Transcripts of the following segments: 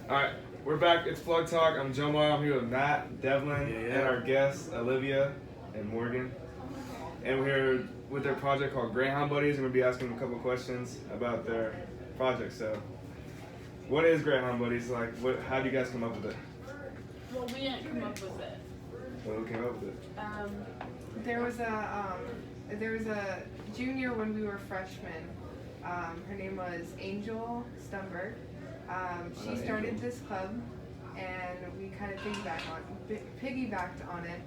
Alright, we're back. It's Plug Talk. I'm Joe Moore. I'm here with Matt, Devlin, and our guests, Olivia and Morgan. And we're here with their project called Greyhound Buddies, and we'll be asking them a couple questions about their project. So, what is Greyhound Buddies? Like, how do you guys come up with it? Well, we didn't come up with it. Who came up with it? There was a junior when we were freshmen. Her name was Angel Stumberg. She started this club, and we kind of piggybacked on it,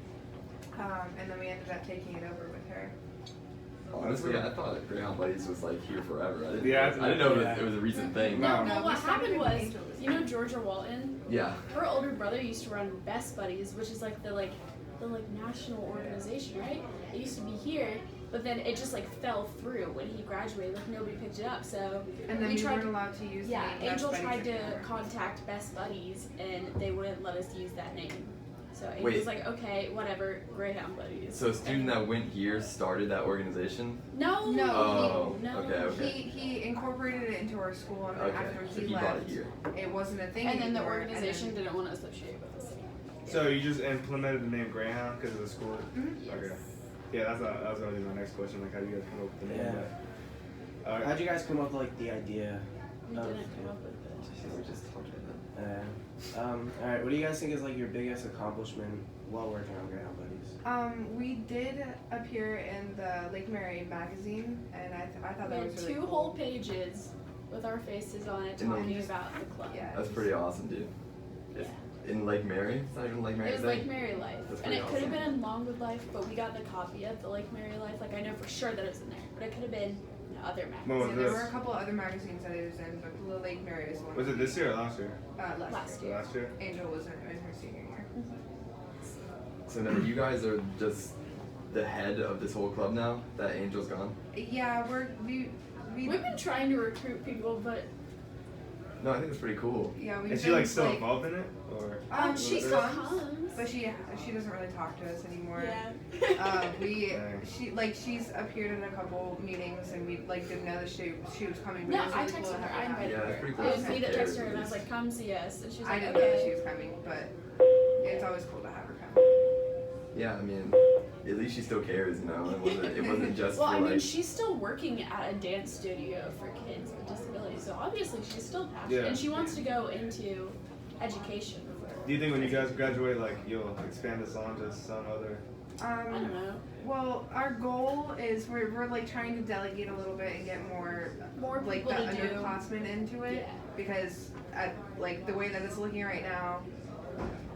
and then we ended up taking it over with her. Honestly, I thought that Greyhound Buddies was like here forever. I didn't Yeah, know it was a recent thing. No, No, what we started happened with was, Angels. you know Georgia Walton? Yeah. Her older brother used to run Best Buddies, which is like the national organization, right? It used to be here, but then it just like fell through when he graduated. Like nobody picked it up, so And then we weren't allowed to use the name Best Angel Buddies tried to anymore. contact Best Buddies, and they wouldn't let us use that name. So Angel's Wait. like, okay, whatever, Greyhound Buddies. So a student that went here started that organization? No. Oh, no. okay. He incorporated it into our school, and then Okay, after so he he left, brought it here. it wasn't a thing And then the anymore, organization didn't want to associate with us anymore. So, you just implemented the name Greyhound because of the school? Yes. Okay. Yeah, that was going to be my next question. Like, how do you guys come up with the name? Yeah. How'd you guys come up with like the idea? We didn't come up with it. We just talked about that. Alright, what do you guys think is like your biggest accomplishment while working on Greyhound Buddies? We did appear in the Lake Mary magazine, and I thought We that had was really 2 cool. whole pages with our faces on it talking about the club. Yeah. That's pretty awesome, dude. It's in Lake Mary? It's not even Lake Mary. It was Lake Mary Life. That's And it pretty could have awesome. been in Longwood Life, but we got the copy of the Lake Mary Life. Like, I know for sure that it's in there, but it could have been in other magazines. What was Yeah, there this? were a couple other magazines that it was in, but the Lake Mary is one. Was it this year or last year? Last year. Last year? Angel was in her senior year. So now you guys are just the head of this whole club now that Angel's gone? Yeah, we've been trying to recruit people, but No, I think it's pretty cool. yeah, we've Is she been, like still involved in it? Or? she She still comes, comes. but she doesn't really talk to us anymore. Yeah. She's appeared in a couple meetings, and we didn't know that she was coming. But No, it was I really cool texted to her. have I her. invited Yeah, her. that's pretty cool. It was me that Yeah. texted her, and I was like, come see us. And she was I like, didn't know that she okay. was coming, but it's always cool to have her come. Yeah, I mean, at least she still cares, you know? It wasn't just Well, for I mean, like... she's still working at a dance studio for kids with disabilities, so obviously she's still passionate, Yeah. and she wants to go into education. Do you think when you guys graduate, like, you'll expand this on to some other? I don't know. Well, our goal is we're like trying to delegate a little bit and get more like people the to do. underclassmen into it, Yeah. because at like the way that it's looking right now,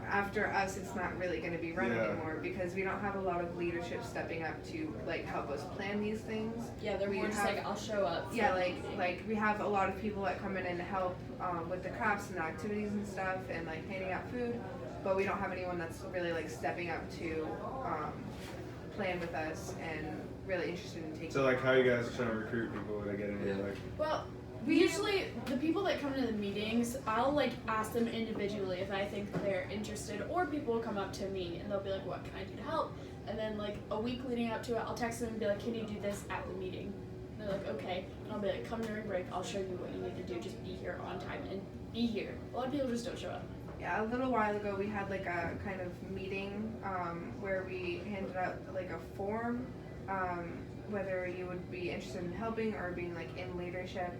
after us it's not really going to be run Yeah. anymore, because we don't have a lot of leadership stepping up to like help us plan these things. Yeah, they're We more just have- like, I'll show up. for Yeah, the like meeting. we have a lot of people that come in and help with the crafts and the activities and stuff, and like handing out food, but we don't have anyone that's really like stepping up to plan with us and really interested in taking. So, like, how you guys trying to recruit people to get in? Yeah. Like, Well, we usually, the people that come to the meetings, I'll like ask them individually if I think they're interested, or people will come up to me and they'll be like, what can I do to help? And then like a week leading up to it, I'll text them and be like, can you do this at the meeting? And they're like, okay. And I'll be like, come during break, I'll show you what you need to do, just be here on time and be here. A lot of people just don't show up. Yeah, a little while ago we had like a kind of meeting where we handed out like a form, whether you would be interested in helping or being like in leadership,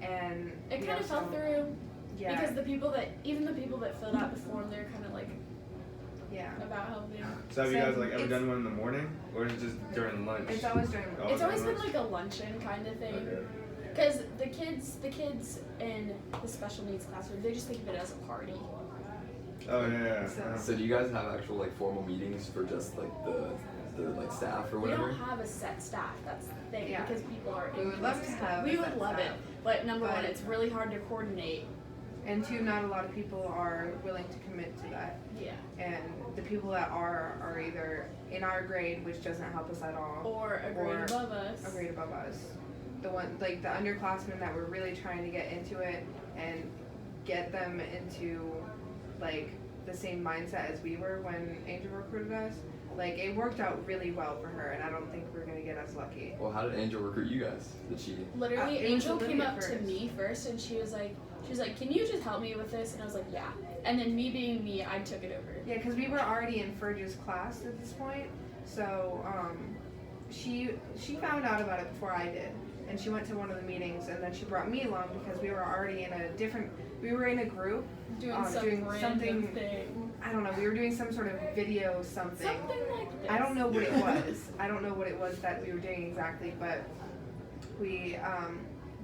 and It we kind of fell also- through Yeah, because even the people that filled out the form, they're kind of like yeah. about helping. so have you So guys like ever it's- done one in the morning, or is it just during lunch? It's always during. Oh, It's always during been lunch? like a luncheon kind of thing. Okay. Because the kids in the special needs classroom, they just think of it as a party. Oh yeah. So- So do you guys have actual like formal meetings for just like the like staff or We whatever? don't have a set staff. That's the thing, Yeah. because people are. We would love to inconsistent. have We a would set love it, staff. but number one, But- it's really hard to coordinate. And two, not a lot of people are willing to commit to that. Yeah. And the people that are either in our grade, which doesn't help us at all, Or a grade Or above us. a grade above us. The one, like the underclassmen that we're really trying to get into it and get them into like the same mindset as we were when Angel recruited us. like it worked out really well for her, and I don't think we're gonna get as lucky. Well, how did Angel recruit you guys? Did she? Literally, It was Angel came Olivia up to first. me first, and she was like, can you just help me with this? And I was like, yeah. And then me being me, I took it over. Yeah, because we were already in Ferge's class at this point, so she found out about it before I did, and she went to one of the meetings, and then she brought me along because we were already we were in a group Doing some doing random something. thing. I don't know. We were doing some sort of video something. Something like this. I don't know what it was. I don't know what it was that we were doing exactly, but we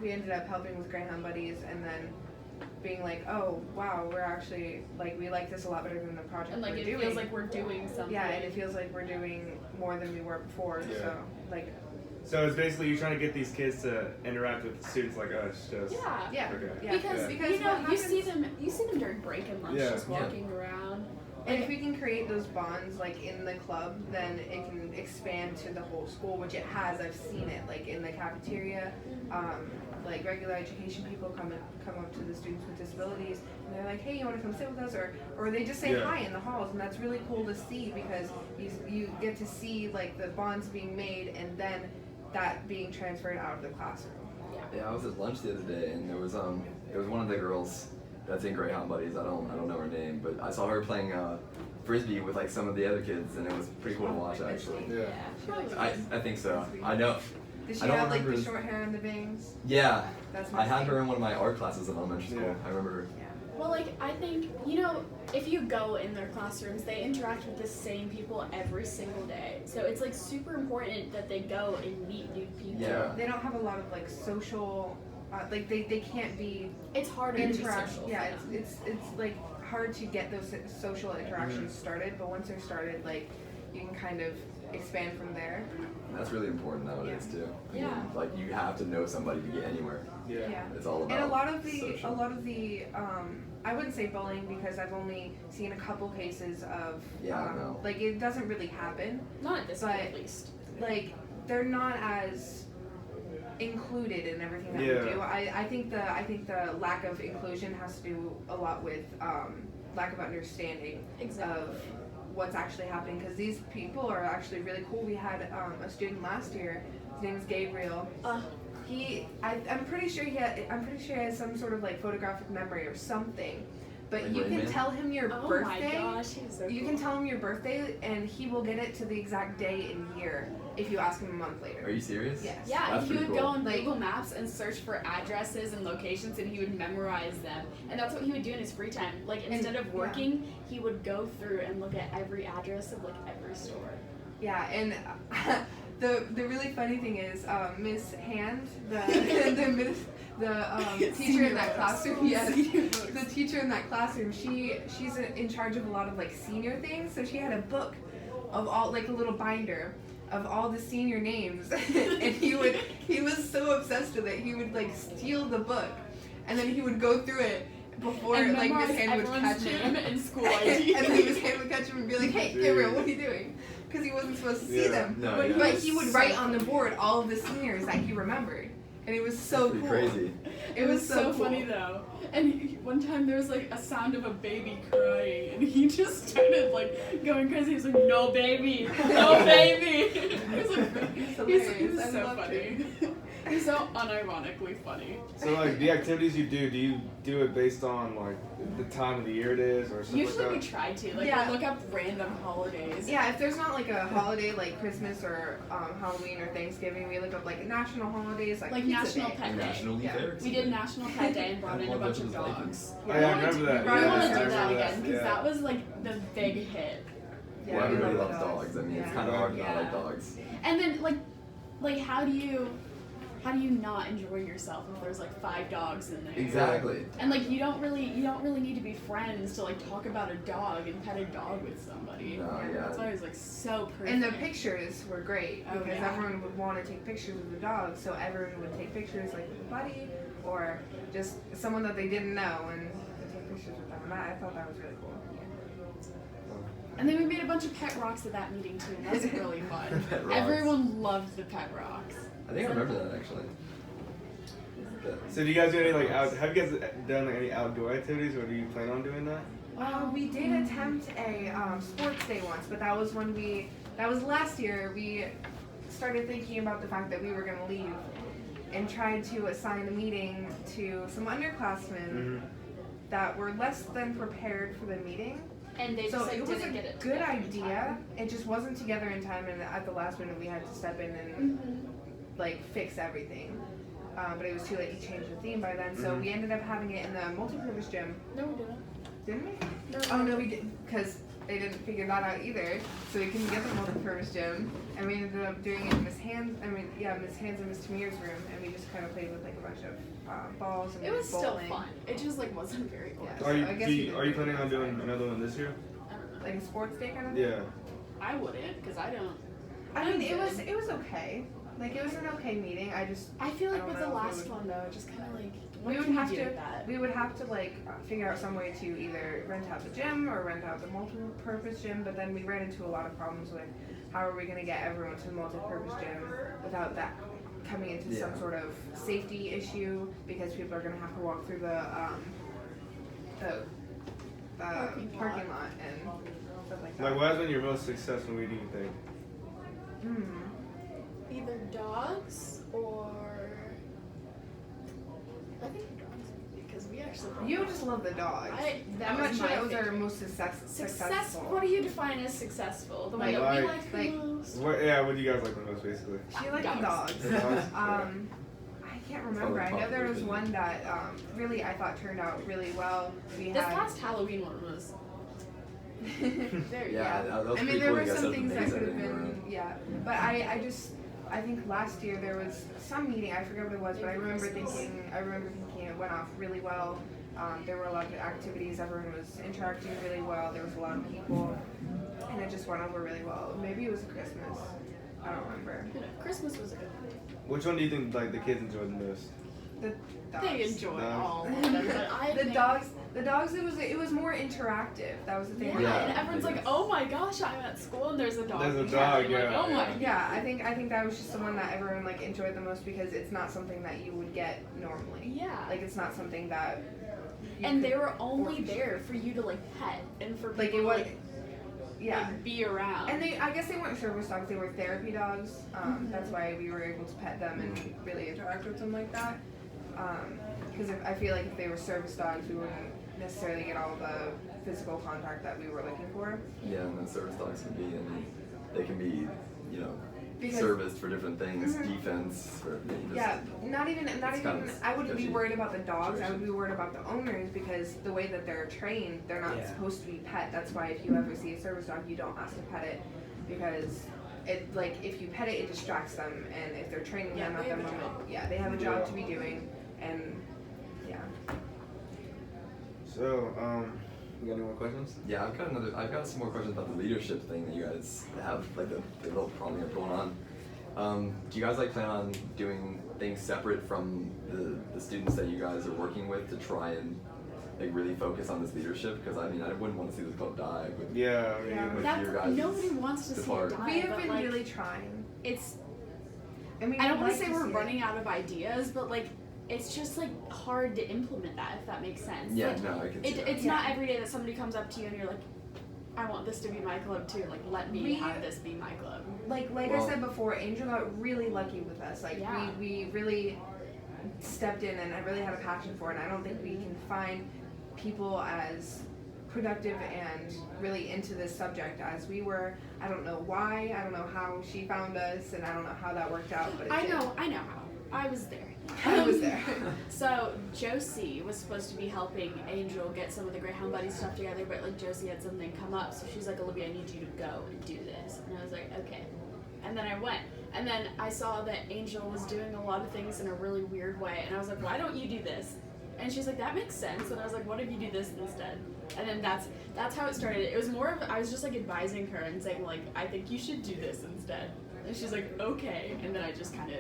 ended up helping with Greyhound Buddies, and then being like, oh wow, we're actually like we like this a lot better than the project And like we're it doing. feels like we're doing something. Yeah, and it feels like we're doing more than we were before. Yeah. So like So it's basically you're trying to get these kids to interact with students like us, just. Yeah. yeah, Okay. yeah. Because Because you know what you happens- see them during break and lunch Yeah. just walking around. And if we can create those bonds like in the club, then it can expand to the whole school, which it has. I've seen it like in the cafeteria. Like regular education people come up to the students with disabilities, and they're like, "Hey, you want to come sit with us?" Or they just say Yeah. hi in the halls, and that's really cool to see because you get to see like the bonds being made, and then that being transferred out of the classroom. Yeah, I was at lunch the other day, and there was one of the girls that's in Greyhound Buddies. I don't know her name, but I saw her playing frisbee with like some of the other kids, and it was pretty cool to watch actually. Yeah. She likes I think so. I know. Does she I don't have like remember the his- short hair and the bangs? Yeah, That's I had thing. her in one of my art classes in elementary school. Yeah. I remember her. Yeah. Well, like, I think, if you go in their classrooms, they interact with the same people every single day. So it's, like, super important that they go and meet new people. Yeah. They don't have a lot of like social, like they can't be It's harder to be interact. social. Yeah, for them. it's like hard to get those social interactions started. But once they're started, like you can kind of expand from there. That's really important nowadays too. I Yeah. mean, like you have to know somebody to get anywhere. Yeah. It's all about. And a lot of social. the I wouldn't say bullying because I've only seen a couple cases of Yeah, I know. like it doesn't really happen. Not at this point, But- at least. Like they're not as included in everything that Yeah. we do. I think the lack of inclusion has to do a lot with lack of understanding Exactly. of what's actually happening because these people are actually really cool. We had a student last year. His name is Gabriel. I'm pretty sure he has some sort of like photographic memory or something. But Like you Rain can Man? tell him your Oh birthday. my gosh, he's so You cool. can tell him your birthday, and he will get it to the exact day and year if you ask him a month later. Are you serious? Yes. Yeah, That's and he would pretty go cool. on Like- Google Maps and search for addresses and locations, and he would memorize them. And that's what he would do in his free time. Like instead of yeah. working, he would go through and look at every address of like every store. Yeah, and the really funny thing is Miss Hand, the teacher in that classroom. Yes, the teacher in that classroom. She's in charge of a lot of like senior things. So she had a book of all like a little binder of all the senior names, and he was so obsessed with it. He would like steal the book, and then he would go through it before And like Miss memorize Hand would everyone's catch name him. and school ID. And then Miss Hand would catch him and be like, "Hey, Dude. Gabriel, what are you doing?" Because he wasn't supposed to see Yeah. them. No, but, yeah. but he would write on the board all of the seniors that he remembered, and it was so Pretty cool. crazy. It was so cool. funny though. And one time there was like a sound of a baby crying, and he just started like going crazy. He was like, "No baby, no baby." It was like, He's he hilarious. was I so loved funny. him. He's so unironically funny. So like the activities you do do it based on like the time of the year it is or something Usually we like that? try to like Yeah. we'll look up random holidays. Yeah, if there's not like a holiday like Christmas or Halloween or Thanksgiving, we look up like national holidays like Pizza National Day. Pet Day. National Yeah. Fair. We did National Pet Day and brought I in a love bunch of vegetables, dogs. Oh, yeah, I remember that. We Yeah, want I to do that remember that, again because yeah. that was like the big hit. Yeah, Well, we everybody love loves the dogs. I mean, it's Yeah. kind of hard to not Yeah. like dogs. And then like how do you not enjoy yourself if there's like 5 dogs in there? Exactly. And like you don't really need to be friends to like talk about a dog and pet a dog with somebody. No, yeah. That's why it was like so perfect. And the pictures were great Oh, because yeah. everyone would want to take pictures of the dog, so everyone would take pictures like with a buddy or just someone that they didn't know and take pictures with them. And I thought that was really cool. And then we made a bunch of pet rocks at that meeting too. And that was really fun. Pet rocks. Everyone loved the pet rocks. I think I remember that actually. So do you guys do any like have you guys done like any outdoor activities or do you plan on doing that? We did attempt a sports day once, but that was when we that was last year, we started thinking about the fact that we were going to leave and tried to assign a meeting to some underclassmen that were less than prepared for the meeting. And they so just like, it was didn't a get it good together in idea. time. It just wasn't together in time, and at the last minute we had to step in and like fix everything. But it was too late to change the theme by then, so we ended up having it in the multi-purpose gym. No, we didn't. Didn't we? No, Oh no, we didn't, because they didn't figure that out either. So we couldn't get the multi-purpose gym, and we ended up doing it in Miss Hands and Miss Tamir's room, and we just kind of played with like a bunch of balls and It was bowling. still fun. It just like wasn't very cool. Yeah. Are So I guess we are you planning on doing another one this year? I don't know. like a sports day kind of thing? Yeah. I wouldn't, because I don't. I mean, it good. was okay. Like it was an okay meeting. I feel like don't with the know if last it one though, it just kind of like. we what would can you have do to with that? we would have to like figure out some way to either rent out the gym or rent out the multi-purpose gym. But then we ran into a lot of problems with how are we going to get everyone to the multi-purpose gym without that coming into some sort of safety issue, because people are going to have to walk through the parking lot and stuff like that. Like, what has been your most successful meeting, you think? Either dogs or. I think dogs, because we actually. You just love the dogs. That I'm not was sure my that was our favorite. most successful. What do you define as successful? The one Like- that we like the like- most? What do you guys like the most, basically? She liked the Dogs. dogs. The dogs? I can't remember. I know there was one that really I thought turned out really well. We This had. last Halloween one was very Yeah, good. that was I mean, pretty there cool. were You guys some set up the things that things could have everything been, around. yeah. But I think last year there was some meeting, I forget what it was, but I remember thinking it went off really well. There were a lot of activities, everyone was interacting really well, there was a lot of people, and it just went over really well. Maybe it was Christmas, I don't remember. Christmas was a good one. Which one do you think like the kids enjoyed the most? The dogs. They enjoyed Dogs. all of them, but I The think- dogs, it was more interactive, that was the thing. Yeah, Yeah, and everyone's like, oh my gosh, I'm at school and there's a dog. There's a behind dog, me. Like, yeah, oh my. Yeah, I think that was just the one that everyone like enjoyed the most, because it's not something that you would get normally. Yeah. Like it's not something that. And they were only there for you to like pet and for Like people it was. to, like, Yeah. like, be around. And I guess they weren't service dogs; they were therapy dogs. That's why we were able to pet them and really interact with them like that. Because I feel like if they were service dogs, we wouldn't necessarily get all the physical contact that we were looking for. Yeah, and the service dogs can be, they can be, Because- serviced for different things, defense, for Yeah, not even. kind of I wouldn't be sketchy worried about the dogs. I would situation. be worried about the owners, because the way that they're trained, they're not Yeah. supposed to be pet. That's why if you ever see a service dog, you don't ask to pet it, because it like if you pet it, it distracts them, and if they're training Yeah, them at they that have a moment, job. yeah, they have a job to be doing, and yeah. So, you got any more questions? Yeah, I've got some more questions about the leadership thing that you guys have, like the little problem you have going on. Do you guys like plan on doing things separate from the students that you guys are working with to try and like really focus on this leadership? Because I mean, I wouldn't want to see this club die. With, Yeah, I mean, Yeah. with That's, your guys' nobody wants to see it depart. die. We have but, been like, really trying. It's. I mean, I don't want want to say we're running out of ideas, but like, it's just like hard to implement that, if that makes sense. Yeah, Like, no, I can see that. It's not every day that somebody comes up to you and you're like, I want this to be my club too. Like, let me have this be my club. Like Well- I said before, Angel got really lucky with us. Like Yeah. we really stepped in, and I really had a passion for it. And I don't think we can find people as productive and really into this subject as we were. I don't know why. I don't know how she found us, and I don't know how that worked out. But it I did. know how. I was there. I was there. So Josie was supposed to be helping Angel get some of the Greyhound Buddy stuff together, but like Josie had something come up, so she's like, Olivia, I need you to go and do this. And I was like, okay. And then I went. And then I saw that Angel was doing a lot of things in a really weird way, and I was like, why don't you do this? And she's like, that makes sense. And I was like, what if you do this instead? And then that's how it started. It was more of, I was just like advising her and saying like, I think you should do this instead. And she's like, okay. And then I just kind of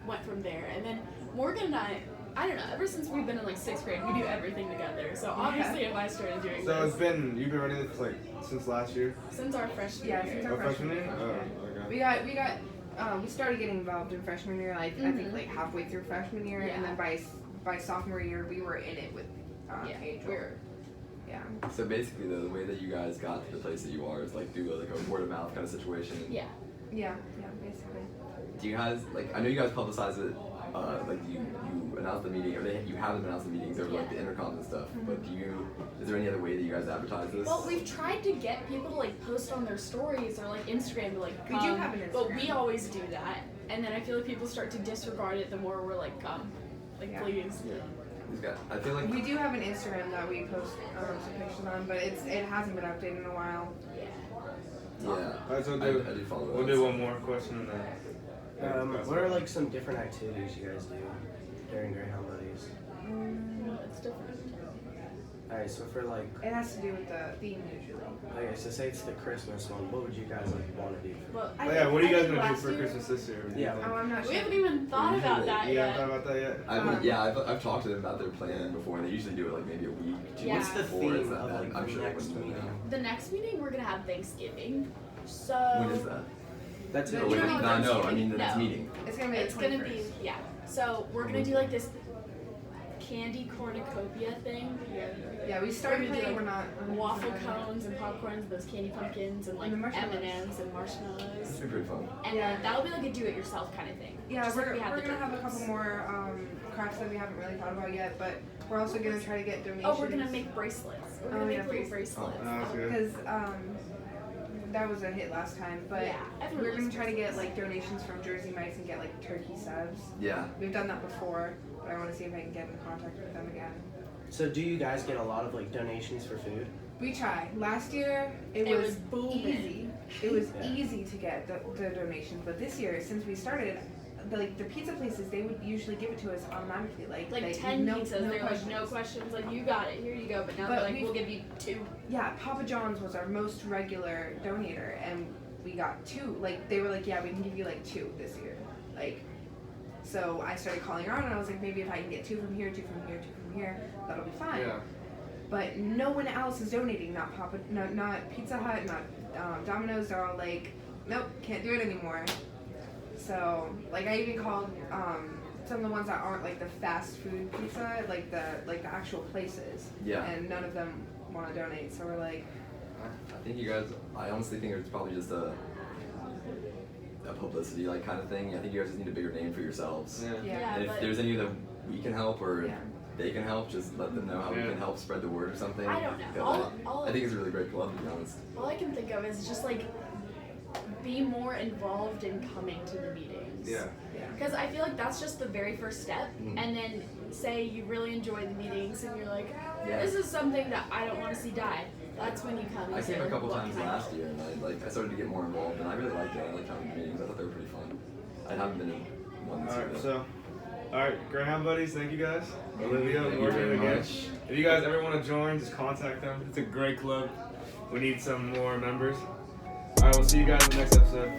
went from there. And then Morgan and I don't know, ever since we've been in like 6th grade, we do everything together. So obviously if I started doing So this you've been running this like since last year? since our freshman Yeah, year. since our Oh, freshman year? year. Oh, okay. We started getting involved in freshman year. Like I think like halfway through freshman year, and then by sophomore year we were in it with Yeah, Angel. we're Yeah. So basically, the way that you guys got to the place that you are is like through like a word of mouth kind of situation. Yeah. Yeah, basically. Do you guys I know you guys publicize it, like you announce the meeting, or you have them announce the meetings over like the intercoms and stuff. But is there any other way that you guys advertise this? Well, we've tried to get people to like post on their stories or like Instagram to like come. We do have an Instagram. But we always do that, and then I feel like people start to disregard it the more we're like, come, like please. Yeah. These guys, I feel like We do have an Instagram that we post some pictures on, but it hasn't been updated in a while. yeah. Alright, so I do follow we'll those. do one more question and then. What are like some different activities you guys do during Greyhound Buddies? It's different. Alright, so for like, It has to do with the theme usually. okay, so say it's the Christmas one, what would you guys like want to do? But Oh, yeah, what are you guys I think gonna do last for year- Christmas this year? Yeah. Oh, I'm not sure. We haven't even thought about that You haven't yet. thought about that yet? I've talked to them about their plan before, and they usually do it like maybe a week, 2 Yeah. weeks What's the before. theme It's not of that- like I'm the sure next when meeting? The next meeting we're gonna have Thanksgiving. So When is that? That's The- it. Oh, you wait, don't know no, I Thanksgiving? mean the next No. meeting. It's gonna be it's the gonna 21st. be yeah. So we're gonna do like this candy cornucopia thing. Yeah, we started We're gonna do, playing. like, We're not. waffle cones and popcorns, those candy pumpkins, and like And the marshmallows. M&Ms and marshmallows. This would be pretty fun. And Yeah. that'll be like a do-it-yourself kind of thing. Yeah, Just like we had we're the gonna have a turkeys. couple more crafts that we haven't really thought about yet, but we're also gonna try to get donations. Oh, we're gonna make bracelets. We're gonna Oh, make yeah, little bracelets. bracelets. Oh, that's good. because that was a hit last time, but Yeah, everyone we're gonna loves try to get bracelets. like donations from Jersey Mike's and get like turkey subs. Yeah. We've done that before, but I want to see if I can get in contact with them again. So do you guys get a lot of like donations for food? We try. Last year it It was was booming. easy. It was Yeah. easy to get the donations, but this year since we started, the pizza places they would usually give it to us automatically, like 10 no, pizzas. no They're like, questions. no questions. Like, you got it. Here you go. But now But they're like, we've- we'll give you 2. Yeah, Papa John's was our most regular donator, and we got 2. Like they were like, yeah, we can give you like 2 this year. Like, so I started calling around, and I was like, maybe if I can get 2 from here, 2 from here, 2 from here, that'll be fine. Yeah. But no one else is donating. Not Pizza Hut, not Domino's. They're all like, nope, can't do it anymore. So like I even called some of the ones that aren't like the fast food pizza, like the actual places. Yeah. And none of them want to donate. So we're like, I think you guys. I honestly think it's probably just a publicity like kind of thing. I think you guys just need a bigger name for yourselves. Yeah. yeah. And if but there's any that we can help or Yeah. they can help, just let them know how we Yeah. can help spread the word or something. I don't know. Because All I think it's a really great club, to be honest. I can think of is just like be more involved in coming to the meetings. Yeah. Because I feel like that's just the very first step. Mhm. And then say you really enjoy the meetings and you're like, Yeah. this is something that I don't want to see die. That's when you come and I say, came a couple "What times can I last help?" year, and I started to get more involved, and I really liked it. I liked having the meetings. I thought they were pretty fun. I haven't been in one this year. Alright, though. so, alright, Greyhound buddies, thank you guys. Olivia, Thank you Morgan very again. much. If you guys ever want to join, just contact them. It's a great club. We need some more members. Alright, we'll see you guys in the next episode.